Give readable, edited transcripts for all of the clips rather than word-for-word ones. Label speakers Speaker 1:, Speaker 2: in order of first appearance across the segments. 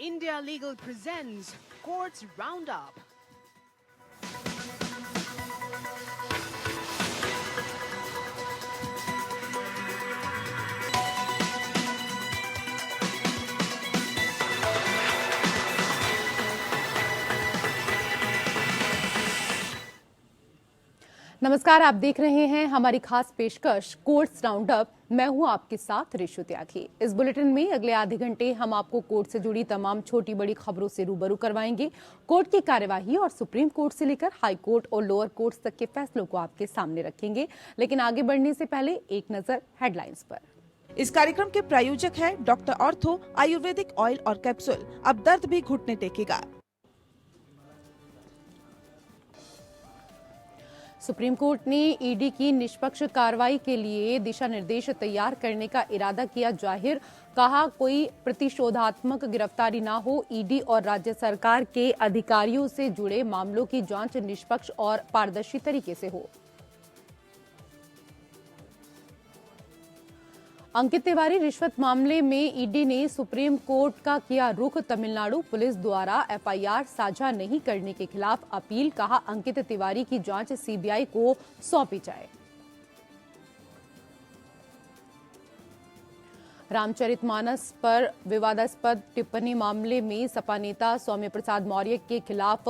Speaker 1: India Legal presents Courts Roundup.
Speaker 2: नमस्कार, आप देख रहे हैं हमारी खास पेशकश कोर्ट्स राउंडअप। मैं हूं आपके साथ ऋषु त्यागी। इस बुलेटिन में अगले आधे घंटे हम आपको कोर्ट से जुड़ी तमाम छोटी बड़ी खबरों से रूबरू करवाएंगे। कोर्ट की कार्यवाही और सुप्रीम कोर्ट से लेकर हाई कोर्ट और लोअर कोर्ट तक के फैसलों को आपके सामने रखेंगे। लेकिन आगे बढ़ने से पहले एक नजर हेडलाइंस पर।
Speaker 3: इस कार्यक्रम के प्रायोजक है डॉक्टर ऑर्थो आयुर्वेदिक ऑयल और कैप्सूल। अब दर्द भी घुटने टेकेगा।
Speaker 2: सुप्रीम कोर्ट ने ईडी की निष्पक्ष कार्रवाई के लिए दिशा निर्देश तैयार करने का इरादा किया जाहिर। कहा, कोई प्रतिशोधात्मक गिरफ्तारी ना हो। ईडी और राज्य सरकार के अधिकारियों से जुड़े मामलों की जांच निष्पक्ष और पारदर्शी तरीके से हो। अंकित तिवारी रिश्वत मामले में ईडी ने सुप्रीम कोर्ट का किया रुख। तमिलनाडु पुलिस द्वारा एफआईआर साझा नहीं करने के खिलाफ अपील। कहा, अंकित तिवारी की जांच सीबीआई को सौंपी जाए। रामचरितमानस पर विवादास्पद टिप्पणी मामले में सपा नेता सौम्य प्रसाद मौर्य के खिलाफ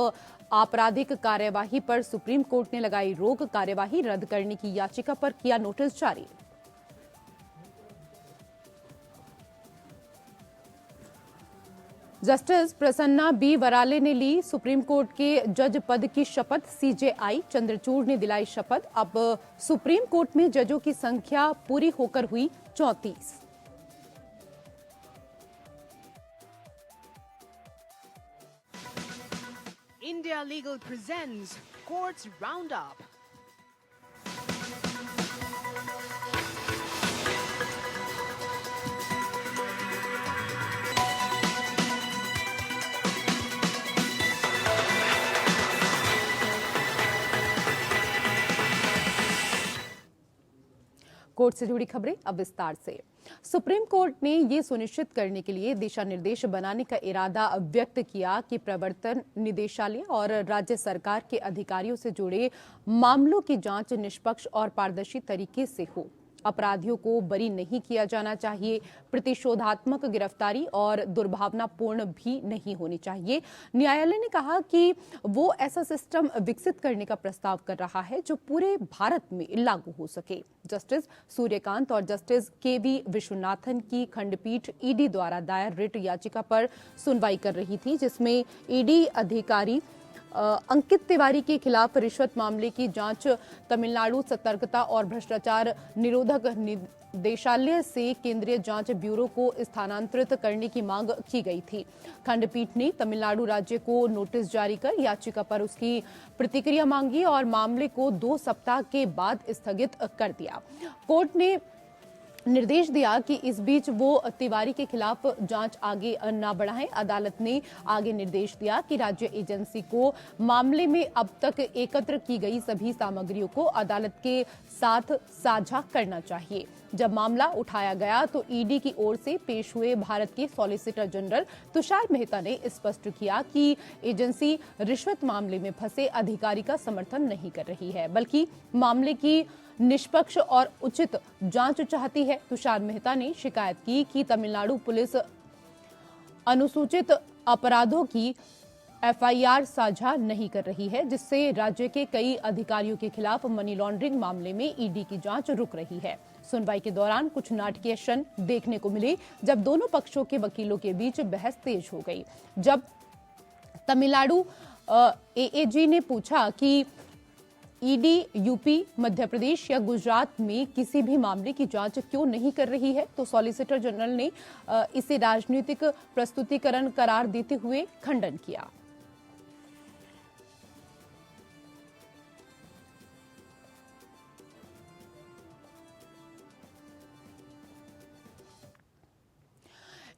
Speaker 2: आपराधिक कार्यवाही पर सुप्रीम कोर्ट ने लगाई रोक। कार्यवाही रद्द करने की याचिका पर किया नोटिस जारी। जस्टिस प्रसन्ना बी वराले ने ली सुप्रीम कोर्ट के जज पद की शपथ। सीजेआई चंद्रचूड़ ने दिलाई शपथ। अब सुप्रीम कोर्ट में जजों की संख्या पूरी होकर हुई 34।
Speaker 1: India Legal presents Courts Roundup.
Speaker 2: Court से जुड़ी खबरें अब विस्तार से। सुप्रीम कोर्ट ने ये सुनिश्चित करने के लिए दिशा निर्देश बनाने का इरादा व्यक्त किया कि प्रवर्तन निदेशालय और राज्य सरकार के अधिकारियों से जुड़े मामलों की जांच निष्पक्ष और पारदर्शी तरीके से हो। अपराधियों को बरी नहीं किया जाना चाहिए। प्रतिशोधात्मक गिरफ्तारी और दुर्भावनापूर्ण भी नहीं होनी चाहिए। न्यायालय ने कहा कि वो ऐसा सिस्टम विकसित करने का प्रस्ताव कर रहा है जो पूरे भारत में लागू हो सके। जस्टिस सूर्यकांत और जस्टिस केवी विश्वनाथन की खंडपीठ ईडी द्वारा दायर रिट याचिका पर सुनवाई कर रही थी, जिसमें ईडी अधिकारी अंकित तिवारी के खिलाफ रिश्वत मामले की जांच तमिलनाडु सतर्कता और भ्रष्टाचार निरोधक निदेशालय से केंद्रीय जांच ब्यूरो को स्थानांतरित करने की मांग की गई थी। खंडपीठ ने तमिलनाडु राज्य को नोटिस जारी कर याचिका पर उसकी प्रतिक्रिया मांगी और मामले को 2 सप्ताह के बाद स्थगित कर दिया। कोर्ट ने निर्देश दिया कि इस बीच वो तिवारी के खिलाफ जांच आगे न बढ़ाएं। अदालत ने आगे निर्देश दिया कि राज्य एजेंसी को मामले में अब तक एकत्र की गई सभी सामग्रियों को अदालत के साथ साझा करना चाहिए। जब मामला उठाया गया तो ईडी की ओर से पेश हुए भारत के सॉलिसिटर जनरल तुषार मेहता ने स्पष्ट किया कि एजेंसी रिश्वत मामले में फंसे अधिकारी का समर्थन नहीं कर रही है, बल्कि मामले की निष्पक्ष और उचित जांच चाहती है। तुषार मेहता ने शिकायत की कि तमिलनाडु पुलिस अनुसूचित अपराधों की एफआईआर साझा नहीं कर रही है, जिससे राज्य के कई अधिकारियों के खिलाफ मनी लॉन्ड्रिंग मामले में ईडी की जांच रुक रही है। सुनवाई के दौरान कुछ नाटकीय क्षण देखने को मिले, जब दोनों पक्षों के वकीलों के बीच बहस तेज हो गई। जब तमिलनाडु एएजी ने पूछा कि ईडी यूपी, मध्य प्रदेश या गुजरात में किसी भी मामले की जांच क्यों नहीं कर रही है, तो सॉलिसिटर जनरल ने इसे राजनीतिक प्रस्तुतिकरण करार देते हुए खंडन किया।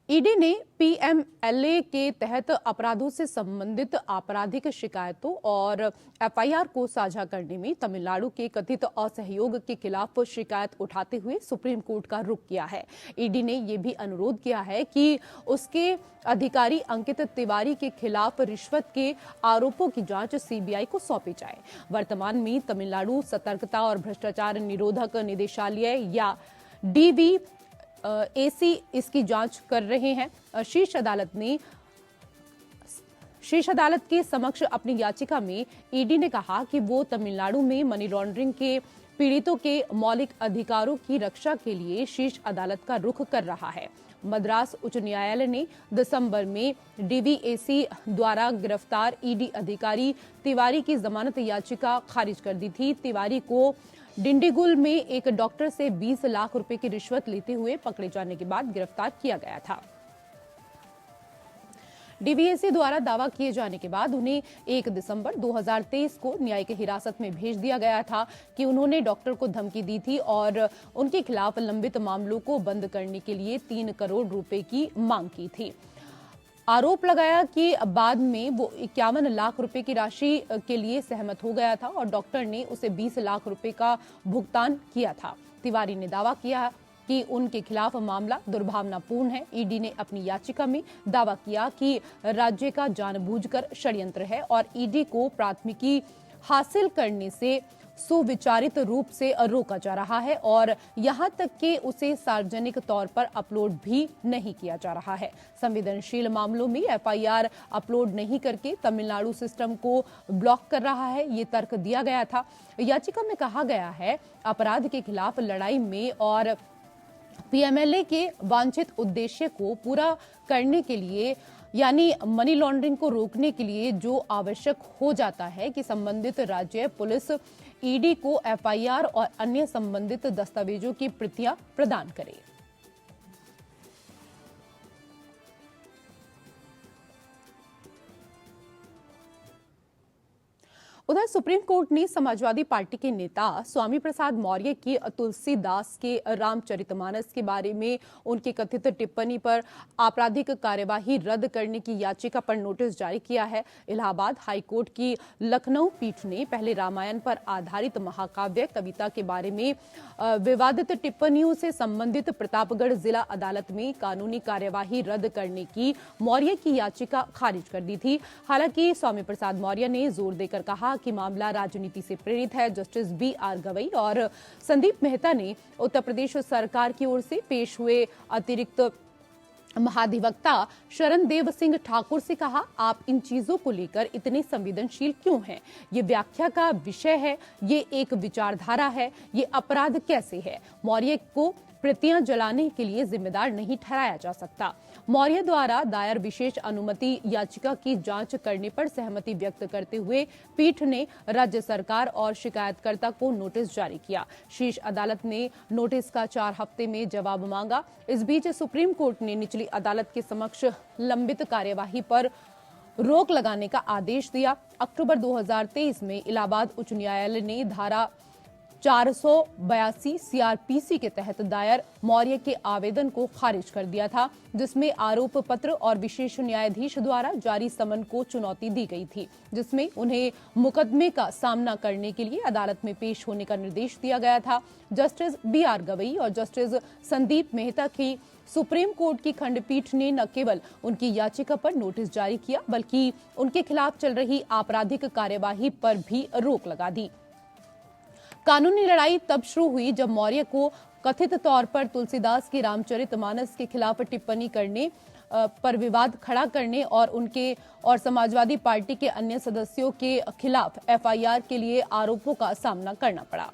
Speaker 2: ईडी ने पीएमएलए के तहत अपराधों से संबंधित आपराधिक शिकायतों और एफआईआर को साझा करने में तमिलनाडु के कथित असहयोग के खिलाफ शिकायत उठाते हुए सुप्रीम कोर्ट का रुख किया है। ईडी ने यह भी अनुरोध किया है कि उसके अधिकारी अंकित तिवारी के खिलाफ रिश्वत के आरोपों की जांच सीबीआई को सौंपी जाए। वर्तमान में तमिलनाडु सतर्कता और भ्रष्टाचार निरोधक निदेशालय या डीवीएसी इसकी जांच कर रहे हैं। शीर्ष अदालत के समक्ष अपनी याचिका में ईडी ने कहा कि वो तमिलनाडु में मनी लॉन्ड्रिंग के पीड़ितों के मौलिक अधिकारों की रक्षा के लिए शीर्ष अदालत का रुख कर रहा है। मद्रास उच्च न्यायालय ने दिसंबर में डीवीएसी द्वारा गिरफ्तार ईडी अधिकारी तिवारी की जमानत याचिका खारिज कर दी थी। तिवारी को डिंडीगुल में एक डॉक्टर से 20 लाख रुपए की रिश्वत लेते हुए पकड़े जाने के बाद गिरफ्तार किया गया था। डीवीएसी द्वारा दावा किए जाने के बाद उन्हें 1 दिसंबर 2023 को न्यायिक हिरासत में भेज दिया गया था कि उन्होंने डॉक्टर को धमकी दी थी और उनके खिलाफ लंबित मामलों को बंद करने के लिए 3 करोड़ रुपए की मांग की थी। आरोप लगाया कि बाद में वो 51 लाख रुपए की राशि के लिए सहमत हो गया था और डॉक्टर ने उसे 20 लाख रुपए का भुगतान किया था। तिवारी ने दावा किया कि उनके खिलाफ मामला दुर्भावनापूर्ण है। ईडी ने अपनी याचिका में दावा किया कि राज्य का जानबूझकर षड्यंत्र है और ईडी को प्राथमिकी हासिल करने से सुविचारित रूप से रोका जा रहा है और यहां तक कि उसे सार्वजनिक तौर पर अपलोड भी नहीं किया जा रहा है। संवेदनशील मामलों में एफआईआर अपलोड नहीं करके तमिलनाडु सिस्टम को ब्लॉक कर रहा है, ये तर्क दिया गया था। याचिका में कहा गया है अपराध के खिलाफ लड़ाई में और पीएमएलए के वांछित उद्देश्य को पूरा करने के लिए यानी मनी लॉन्ड्रिंग को रोकने के लिए जो आवश्यक हो जाता है कि संबंधित राज्य पुलिस ईडी को एफआईआर और अन्य संबंधित दस्तावेजों की प्रतियां प्रदान करे। उधर सुप्रीम कोर्ट ने समाजवादी पार्टी के नेता स्वामी प्रसाद मौर्य की तुलसीदास के रामचरितमानस के बारे में उनकी कथित टिप्पणी पर आपराधिक कार्यवाही रद्द करने की याचिका पर नोटिस जारी किया है। इलाहाबाद हाईकोर्ट की लखनऊ पीठ ने पहले रामायण पर आधारित महाकाव्य कविता के बारे में विवादित टिप्पणियों से संबंधित प्रतापगढ़ जिला अदालत में कानूनी कार्यवाही रद्द करने की मौर्य की याचिका खारिज कर दी थी। हालांकि स्वामी प्रसाद मौर्य ने जोर देकर कहा कि मामला राजनीति से प्रेरित है। जस्टिस बीआर गवई और संदीप मेहता ने उत्तर प्रदेश सरकार की ओर से पेश हुए अतिरिक्त महाधिवक्ता शरण देव सिंह ठाकुर से कहा, आप इन चीजों को लेकर इतने संवेदनशील क्यों हैं? ये व्याख्या का विषय है, ये एक विचारधारा है, ये अपराध कैसे है? मौर्य को प्रतियां जलाने के लिए जिम्मेदार नहीं ठहराया जा सकता। मौर्य द्वारा दायर विशेष अनुमति याचिका की जांच करने पर सहमति व्यक्त करते हुए पीठ ने राज्य सरकार और शिकायतकर्ता को नोटिस जारी किया। शीर्ष अदालत ने नोटिस का 4 हफ्ते में जवाब मांगा। इस बीच सुप्रीम कोर्ट ने निचली अदालत के समक्ष लंबित कार्यवाही पर रोक लगाने का आदेश दिया। अक्टूबर 2023 में इलाहाबाद उच्च न्यायालय ने धारा 482 सीआरपीसी के तहत दायर मौर्य के आवेदन को खारिज कर दिया था, जिसमें आरोप पत्र और विशेष न्यायाधीश द्वारा जारी समन को चुनौती दी गई थी, जिसमें उन्हें मुकदमे का सामना करने के लिए अदालत में पेश होने का निर्देश दिया गया था। जस्टिस बीआर गवई और जस्टिस संदीप मेहता की सुप्रीम कोर्ट की खंडपीठ ने न केवल उनकी याचिका पर नोटिस जारी किया, बल्कि उनके खिलाफ चल रही आपराधिक कार्यवाही पर भी रोक लगा दी। कानूनी लड़ाई तब शुरू हुई जब मौर्य को कथित तौर पर तुलसीदास की रामचरितमानस के खिलाफ टिप्पणी करने पर विवाद खड़ा करने और उनके और समाजवादी पार्टी के अन्य सदस्यों के खिलाफ एफआईआर के लिए आरोपों का सामना करना पड़ा।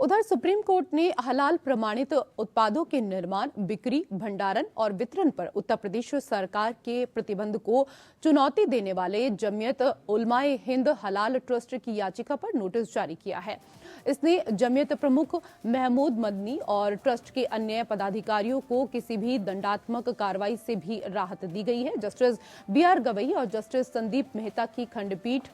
Speaker 2: उधर सुप्रीम कोर्ट ने हलाल प्रमाणित उत्पादों के निर्माण, बिक्री, भंडारण और वितरण पर उत्तर प्रदेश सरकार के प्रतिबंध को चुनौती देने वाले जमीयत उलमाए हिंद हलाल ट्रस्ट की याचिका पर नोटिस जारी किया है। इसने जमीयत प्रमुख महमूद मदनी और ट्रस्ट के अन्य पदाधिकारियों को किसी भी दंडात्मक कार्रवाई से भी राहत दी गई है। जस्टिस BR गवई और जस्टिस संदीप मेहता की खंडपीठ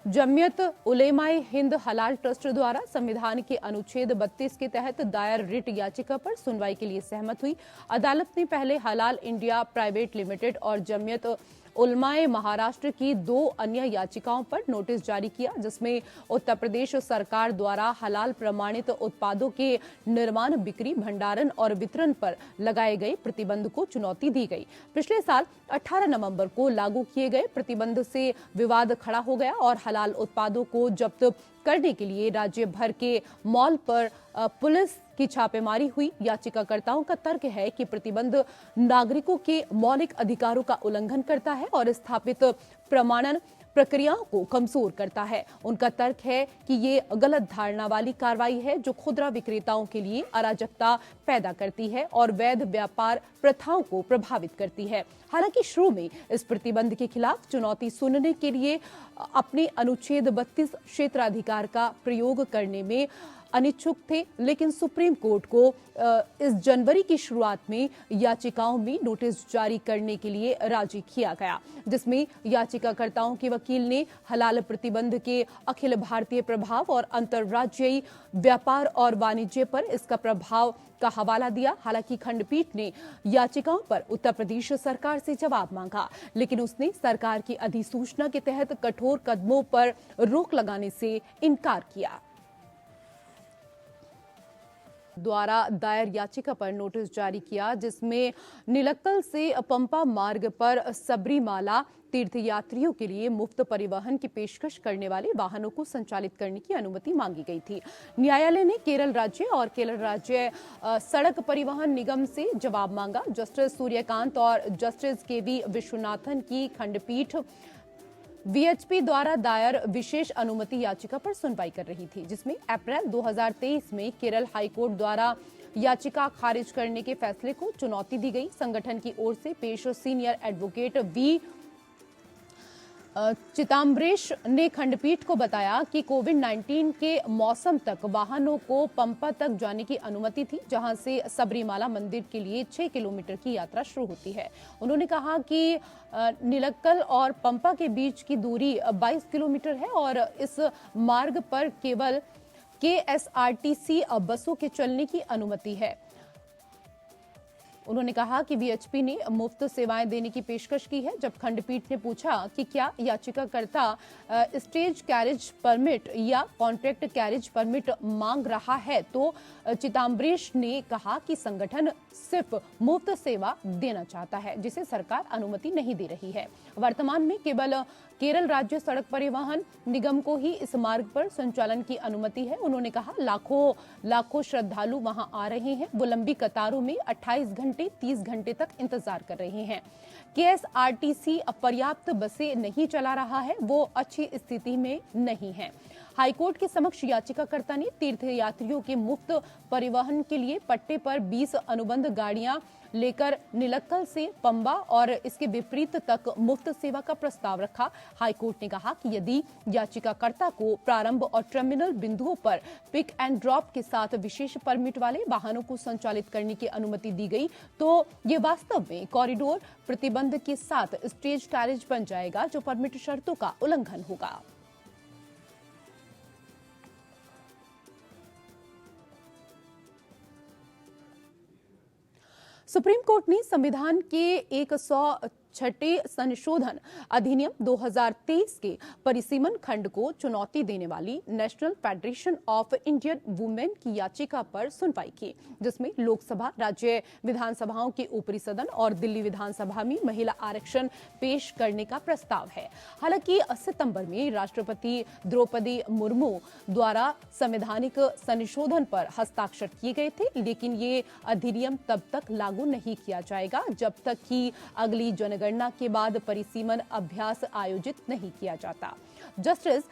Speaker 2: जमीयत उलेमाए हिंद हलाल ट्रस्ट द्वारा संविधान के अनुच्छेद 32 के तहत दायर रिट याचिका पर सुनवाई के लिए सहमत हुई। अदालत ने पहले हलाल इंडिया प्राइवेट लिमिटेड और जमीयत उलमाए महाराष्ट्र की 2 अन्य याचिकाओं पर नोटिस जारी किया, जिसमें उत्तर प्रदेश सरकार द्वारा हलाल प्रमाणित उत्पादों के निर्माण, बिक्री, भंडारण और वितरण पर लगाए गए प्रतिबंध को चुनौती दी गई। पिछले साल 18 नवंबर को लागू किए गए प्रतिबंध से विवाद खड़ा हो गया और हलाल उत्पादों को जब्त करने के लिए राज्य भर के मॉल पर पुलिस की छापेमारी हुई। याचिकाकर्ताओं का तर्क है कि प्रतिबंध नागरिकों के मौलिक अधिकारों का उल्लंघन करता है और स्थापित प्रमाणन प्रक्रियाओं को कमजोर करता है। उनका तर्क है कि ये गलत धारणा वाली कार्रवाई है जो खुदरा विक्रेताओं के लिए अराजकता पैदा करती है और वैध व्यापार प्रथाओं को प्रभावित करती है। हालांकि शुरू में इस प्रतिबंध के खिलाफ चुनौती सुनने के लिए अपने अनुच्छेद 32 क्षेत्राधिकार का प्रयोग करने में अनिच्छुक थे, लेकिन सुप्रीम कोर्ट को इस जनवरी की शुरुआत में याचिकाओं में नोटिस जारी करने के लिए राजी किया गया, जिसमें याचिकाकर्ताओं के वकील ने हलाल प्रतिबंध के अखिल भारतीय प्रभाव और अंतर्राज्यीय व्यापार और वाणिज्य पर इसका प्रभाव का हवाला दिया। हालांकि खंडपीठ ने याचिकाओं पर उत्तर प्रदेश सरकार से जवाब मांगा, लेकिन उसने सरकार की अधिसूचना के तहत कठोर कदमों पर रोक लगाने से इनकार किया। द्वारा दायर याचिका पर नोटिस जारी किया, जिसमें निलक्कल से पंपा मार्ग पर सबरीमाला तीर्थयात्रियों के लिए मुफ्त परिवहन की पेशकश करने वाले वाहनों को संचालित करने की अनुमति मांगी गई थी। न्यायालय ने केरल राज्य सड़क परिवहन निगम से जवाब मांगा। जस्टिस सूर्यकांत और जस्टिस KV विश्वनाथन की खंडपीठ VHP द्वारा दायर विशेष अनुमति याचिका पर सुनवाई कर रही थी, जिसमें अप्रैल 2023 में केरल हाईकोर्ट द्वारा याचिका खारिज करने के फैसले को चुनौती दी गई। संगठन की ओर से पेश सीनियर एडवोकेट V चिदम्बरेश ने खंडपीठ को बताया कि कोविड-19 के मौसम तक वाहनों को पंपा तक जाने की अनुमति थी, जहां से सबरीमाला मंदिर के लिए 6 किलोमीटर की यात्रा शुरू होती है। उन्होंने कहा कि निलक्कल और पंपा के बीच की दूरी 22 किलोमीटर है और इस मार्ग पर केवल KSRTC बसों के चलने की अनुमति है। उन्होंने कहा कि VHP ने मुफ्त सेवाएं देने की पेशकश की है। जब खंडपीठ ने पूछा कि क्या याचिकाकर्ता स्टेज कैरेज परमिट या कॉन्ट्रैक्ट कैरेज परमिट मांग रहा है, तो चिदम्बरेश ने कहा कि संगठन सिर्फ मुफ्त सेवा देना चाहता है, जिसे सरकार अनुमति नहीं दे रही है। वर्तमान में केवल केरल राज्य सड़क परिवहन निगम को ही इस मार्ग पर संचालन की अनुमति है। उन्होंने कहा लाखों श्रद्धालु वहां आ रहे हैं, वो लंबी कतारों में 28 घंटे 30 घंटे तक इंतजार कर रहे हैं। KSRTC पर्याप्त बसें नहीं चला रहा है, वो अच्छी स्थिति में नहीं है। हाईकोर्ट के समक्ष याचिकाकर्ता ने तीर्थयात्रियों के मुफ्त परिवहन के लिए पट्टे पर 20 अनुबंध गाड़ियां लेकर निलक्कल से पंबा और इसके विपरीत तक मुफ्त सेवा का प्रस्ताव रखा। हाईकोर्ट ने कहा कि यदि याचिकाकर्ता को प्रारंभ और टर्मिनल बिंदुओं पर पिक एंड ड्रॉप के साथ विशेष परमिट वाले वाहनों को संचालित करने की अनुमति दी गई, तो ये वास्तव में कॉरिडोर प्रतिबंध के साथ स्टेज कैरेज बन जाएगा, जो परमिट शर्तों का उल्लंघन होगा। सुप्रीम कोर्ट ने संविधान के 106 संशोधन अधिनियम 2023 के परिसीमन खंड को चुनौती देने वाली national federation of Indian women की याचिका पर सुनवाई की, जिसमें लोकसभा, राज्य विधानसभाओं के ऊपरी सदन और दिल्ली विधानसभा में महिला आरक्षण पेश करने का प्रस्ताव है। हालांकि सितंबर में राष्ट्रपति द्रौपदी मुर्मू द्वारा संवैधानिक संशोधन पर हस्ताक्षर किए गए थे, लेकिन ये अधिनियम तब तक लागू नहीं किया जाएगा जब तक कि अगली जनगणना के बाद परिसीमन अभ्यास आयोजित नहीं किया जाता। जस्टिस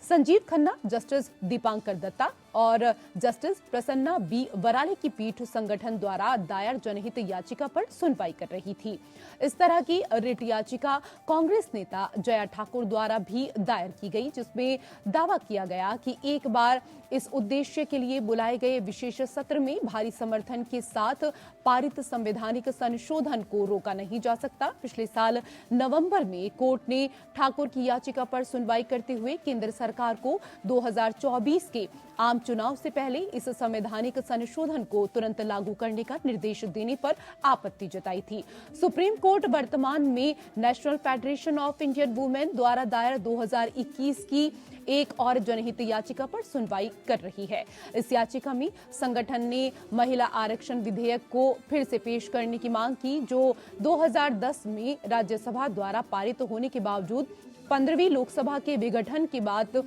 Speaker 2: संजीव खन्ना, जस्टिस दीपांकर दत्ता, और जस्टिस प्रसन्ना बी वराले की पीठ संगठन द्वारा दायर जनहित याचिका पर सुनवाई कर रही थी। इस तरह की रिट याचिका कांग्रेस नेता जया ठाकुर द्वारा भी दायर की गई, जिसमें दावा किया गया कि एक बार इस उद्देश्य के लिए बुलाए गए विशेष सत्र में भारी समर्थन के साथ पारित संवैधानिक संशोधन को रोका नहीं जा सकता। पिछले साल नवंबर में कोर्ट ने ठाकुर की याचिका पर सुनवाई करते हुए केंद्र सरकार को 2024 के आम चुनाव से पहले इस संवैधानिक संशोधन को तुरंत लागू करने का निर्देश देने पर आपत्ति जताई थी। सुप्रीम कोर्ट वर्तमान में national federation of Indian women द्वारा दायर 2021 की एक और जनहित याचिका पर सुनवाई कर रही है। इस याचिका में संगठन ने महिला आरक्षण विधेयक को फिर से पेश करने की मांग की, जो 2010 में राज्यसभा द्वारा पारित होने के बावजूद 15वीं लोकसभा के विघटन के बाद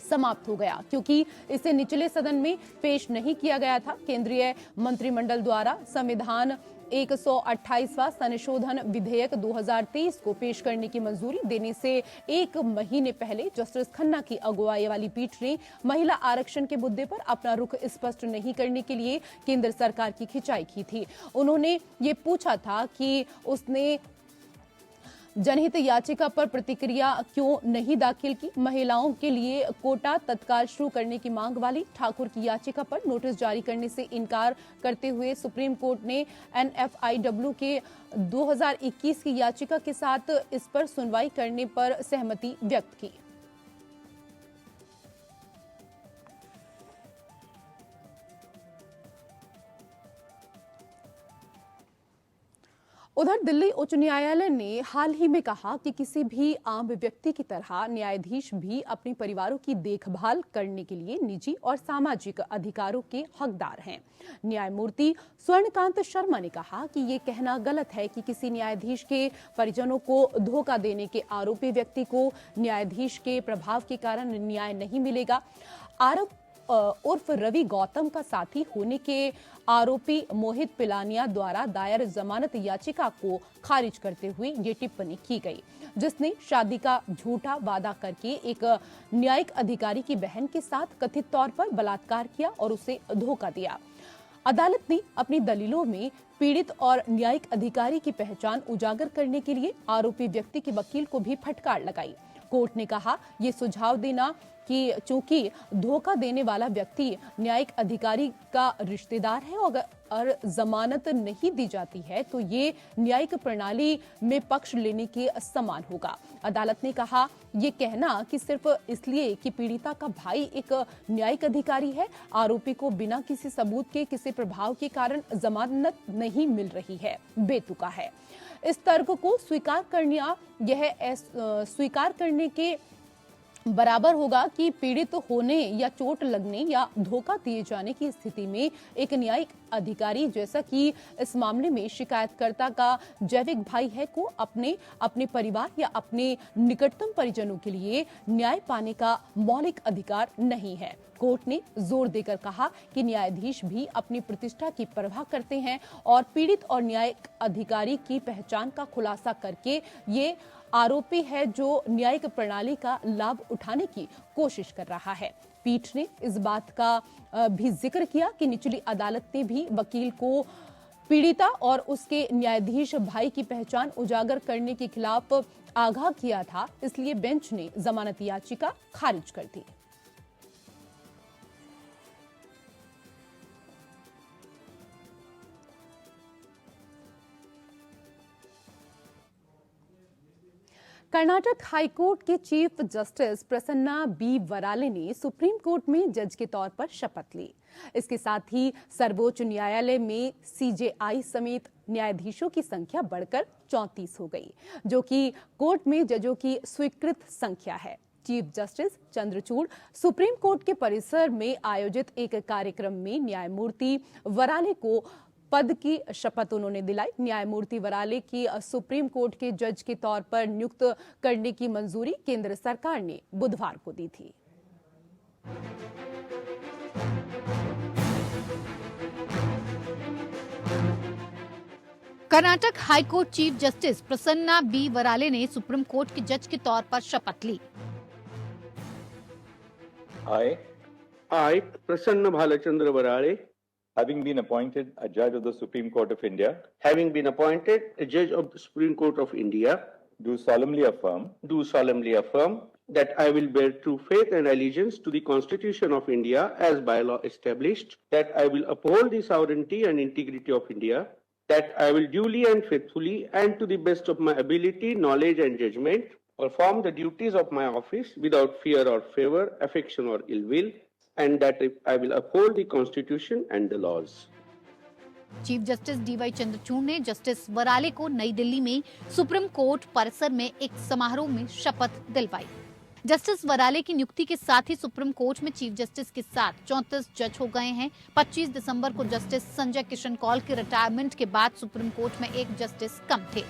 Speaker 2: समाप्त हो गया, क्योंकि इसे निचले सदन में पेश नहीं किया गया था। केंद्रीय मंत्रिमंडल द्वारा संविधान 128वां संशोधन विधेयक 2023 को पेश करने की मंजूरी देने से एक महीने पहले जस्टिस खन्ना की अगुवाई वाली पीठ ने महिला आरक्षण के मुद्दे पर अपना रुख स्पष्ट नहीं करने के लिए केंद्र सरकार की खिंचाई की थी। उन्होंने ये पूछा था कि उसने जनहित याचिका पर प्रतिक्रिया क्यों नहीं दाखिल की। महिलाओं के लिए कोटा तत्काल शुरू करने की मांग वाली ठाकुर की याचिका पर नोटिस जारी करने से इनकार करते हुए सुप्रीम कोर्ट ने NFIW के 2021 की याचिका के साथ इस पर सुनवाई करने पर सहमति व्यक्त की। उधर दिल्ली उच्च न्यायालय ने हाल ही में कहा कि किसी भी आम व्यक्ति की तरह न्यायाधीश भी अपने परिवारों की देखभाल करने के लिए निजी और सामाजिक अधिकारों के हकदार हैं। न्यायमूर्ति स्वर्णकांत शर्मा ने कहा कि ये कहना गलत है कि किसी न्यायाधीश के परिजनों को धोखा देने के आरोपी व्यक्ति को न्यायाधीश के प्रभाव के कारण न्याय नहीं मिलेगा। आरोप उर्फ रवि गौतम का साथी होने के आरोपी मोहित पिलानिया द्वारा दायर जमानत याचिका को खारिज करते हुए ये टिप्पणी की गई, जिसने शादी का झूठा वादा करके एक न्यायिक अधिकारी की बहन के साथ कथित तौर पर बलात्कार किया और उसे धोखा दिया। अदालत ने अपनी दलीलों में पीड़ित और न्यायिक अधिकारी की पहचान उजागर करने के लिए आरोपी व्यक्ति के वकील को भी फटकार लगाई। कोर्ट ने कहा, ये सुझाव देना कि चूंकि धोखा देने वाला व्यक्ति न्यायिक अधिकारी का रिश्तेदार है और जमानत नहीं दी जाती है तो ये न्यायिक प्रणाली में पक्ष लेने के समान होगा। अदालत ने कहा, ये कहना कि सिर्फ इसलिए कि पीड़िता का भाई एक न्यायिक अधिकारी है, आरोपी को बिना किसी सबूत के किसी प्रभाव के कारण जमानत नहीं मिल रही है, बेतुका है। इस तर्क को स्वीकार करने के बराबर होगा कि पीड़ित होने या चोट लगने या धोखा दिए जाने की स्थिति में एक न्यायिक अधिकारी, जैसा कि इस मामले में शिकायतकर्ता का जैविक भाई है, को अपने परिवार या अपने निकटतम परिजनों के लिए न्याय पाने का मौलिक अधिकार नहीं है। कोर्ट ने जोर देकर कहा कि न्यायाधीश भी अपनी प्रतिष्ठा की परवाह करते हैं और पीड़ित और न्यायिक अधिकारी की पहचान का खुलासा करके ये आरोपी है जो न्यायिक प्रणाली का लाभ उठाने की कोशिश कर रहा है। पीठ ने इस बात का भी जिक्र किया कि निचली अदालत ने भी वकील को पीड़िता और उसके न्यायाधीश भाई की पहचान उजागर करने के खिलाफ आगाह किया था, इसलिए बेंच ने जमानत याचिका खारिज कर दी। कर्नाटक हाईकोर्ट के chief justice Prasanna B Varale ने सुप्रीम कोर्ट में जज के तौर पर शपथ ली। इसके साथ ही सर्वोच्च न्यायालय में CJI समेत न्यायाधीशों की संख्या बढ़कर 34 हो गई, जो कि कोर्ट में जजों की स्वीकृत संख्या है। Chief justice Chandrachud supreme court के परिसर में आयोजित एक कार्यक्रम में न्यायमूर्ति वराले को पद की शपथ उन्होंने दिलाई। न्यायमूर्ति वराले की सुप्रीम कोर्ट के जज के तौर पर नियुक्त करने की मंजूरी केंद्र सरकार ने बुधवार को दी थी।
Speaker 4: Karnataka high court chief justice Prasanna B Varale ने सुप्रीम कोर्ट के जज के तौर पर शपथ ली।
Speaker 5: I, I, Prasanna Bhalachandra Varale,
Speaker 6: having been appointed a judge of the Supreme Court of India,
Speaker 5: having been appointed a judge of the Supreme Court of India,
Speaker 6: do solemnly affirm
Speaker 5: that I will bear true faith and allegiance to the Constitution of India as by law established, that I will uphold the sovereignty and integrity of India, that I will duly and faithfully and to the best of my ability, knowledge and judgment perform the duties of my office without fear or favor, affection or ill will, and that I will uphold the Constitution and the laws.
Speaker 4: Chief justice DY Chandrachud ने justice वराले को नई दिल्ली में supreme court परिसर में एक समारोह में शपथ दिलवाई। जस्टिस वराले की नियुक्ति के साथ ही सुप्रीम कोर्ट में चीफ जस्टिस के साथ 34 जज हो गए हैं। 25 दिसंबर को जस्टिस संजय किशन कौल के रिटायरमेंट के बाद सुप्रीम कोर्ट में एक जस्टिस कम थे।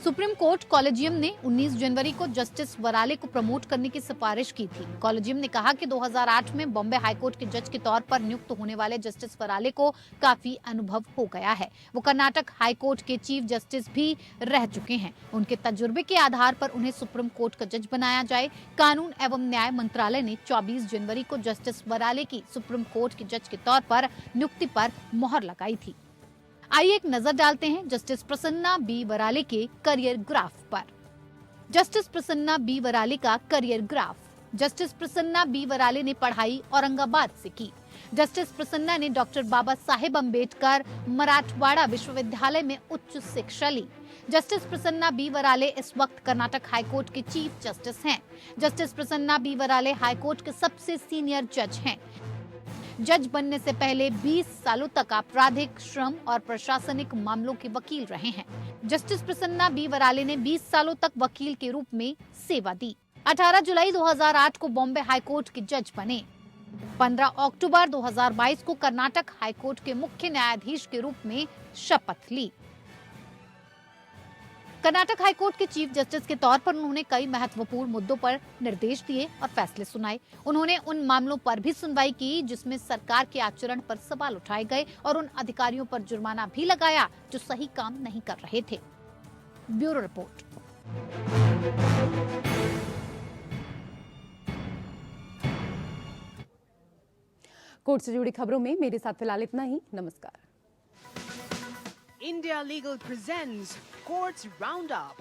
Speaker 4: सुप्रीम कोर्ट कॉलेजियम ने 19 जनवरी को जस्टिस वराले को प्रमोट करने की सिफारिश की थी। कॉलेजियम ने कहा कि 2008 में बॉम्बे हाईकोर्ट के जज के तौर पर नियुक्त होने वाले जस्टिस वराले को काफी अनुभव हो गया है। वो कर्नाटक हाईकोर्ट के चीफ जस्टिस भी रह चुके हैं। उनके तजुर्बे के आधार पर उन्हें सुप्रीम कोर्ट का जज बनाया जाए। कानून एवं न्याय मंत्रालय ने 24 जनवरी को जस्टिस वराले की सुप्रीम कोर्ट के जज के तौर पर नियुक्ति पर मोहर लगाई थी। आइए एक नजर डालते हैं जस्टिस प्रसन्ना बी वराले के करियर ग्राफ पर। जस्टिस प्रसन्ना बी वराले का career graph. Justice Prasanna B Varale ने पढ़ाई औरंगाबाद से की। जस्टिस प्रसन्ना ने डॉक्टर बाबा साहेब अम्बेडकर मराठवाड़ा विश्वविद्यालय में उच्च शिक्षा ली। जस्टिस प्रसन्ना बी वराले इस वक्त कर्नाटक हाईकोर्ट के चीफ जस्टिस हैं। Justice Prasanna B Varale high court के सबसे सीनियर जज हैं। जज बनने से पहले 20 सालों तक आपराधिक, श्रम और प्रशासनिक मामलों के वकील रहे हैं। जस्टिस प्रसन्ना बी वराले ने 20 सालों तक वकील के रूप में सेवा दी। 18 जुलाई 2008 को बॉम्बे हाईकोर्ट के जज बने। 15 अक्टूबर 2022 को कर्नाटक हाईकोर्ट के मुख्य न्यायाधीश के रूप में शपथ ली। कर्नाटक हाईकोर्ट के चीफ जस्टिस के तौर पर उन्होंने कई महत्वपूर्ण मुद्दों पर निर्देश दिए और फैसले सुनाए। उन्होंने उन मामलों पर भी सुनवाई की जिसमें सरकार के आचरण पर सवाल उठाए गए और उन अधिकारियों पर जुर्माना भी लगाया जो सही काम नहीं कर रहे थे। Bureau report.
Speaker 2: कोर्ट से जुड़ी खबरों में मेरे साथ फिलहाल इतना ही। नमस्कार।
Speaker 1: India Legal presents Courts Roundup.